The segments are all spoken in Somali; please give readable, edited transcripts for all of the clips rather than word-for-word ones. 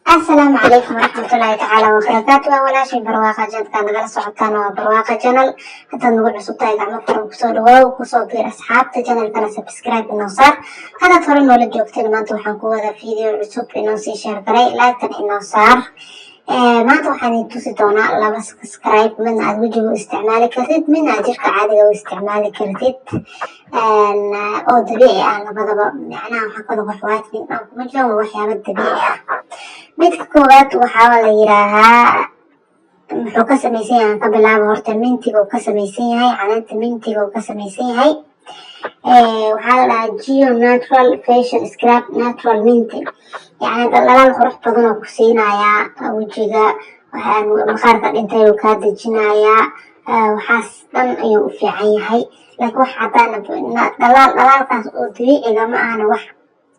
السلام عليكم ورحمة الله تعالى وبركاته. ولا شيء برواقة جد كان نقل صعدتان وبرواقة جنل حتى نقول عصوبتها إذا عمل فرق كسور وكسور بير أصحاب تجنل كان سبسكرايب إنه صار هذا ترى ولد جوكتين ما توحن هذا فيديو عصوب إنه شير قري لكن إنه صار ما توحن توسيتونا لا بس سبسكرايب من وجهه استعمالي كرتيت من أجرك عادي واستعمالي كرتيت أو طبيعي أنا بضرب معناه وحقده وحوات من أو مجرم وحياة طبيعية midka koowaad waxaa la yiraahaa wuxuu ka samaysan yahay ka bilaabo horta mintiga uu ka samaysan yahay caleenta mintiga uu ka samaysan yahay waxaa la dhahaa Geo Natural Facial Scrub Natural Mint yani dhalaal qurux badan oo ku siinaya wajiga waxaan maqaarka dhintay uu ka dejinayaa waxaas dhan ayuu u fiican yahay laakiin waxa cadaan dhalaalkaas oo dabiiciga ma ahna wax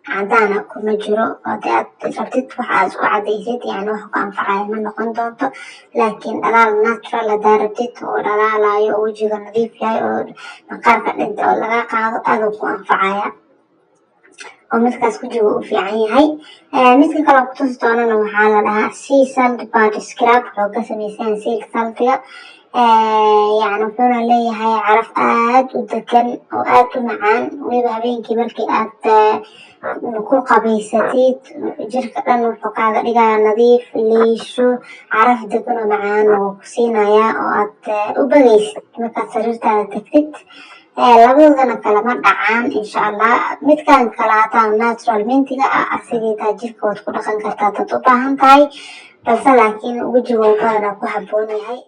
عندنا كنا جرو ربطت وحاس وعديزت يعني وحكام فعال من نقندونتو لكن دلال ناتشرال دا ربطت ودلال ايو وجهه نظيف ياي مقارك انت ولا قاعد ادو كون فعايا ومثكاس وجهه وفيعان ياهي مثل كلا كتوستونا وحالا لها سي سالت بادي سكراب وحو كسميسان سيك سالتيا يعني وحونا ليهاي عرف آد ودكن وآد معان ويبا هبينكي مركي آد ku qabaysatid jirka dhan wuxuu kaaga dhigaa nadiif liisho caraf degan oo macaan oo ku siinaya oo aad u bagaysid markaad sariirtaada tagtid labadoodana kalama dhacaan insha allah midkan kale hataa natural mintiga asigeetaa jirka waad ku dhaqan kartaa dad u baahan tahay balse laakiin wejiga badanaa ku habboon yahay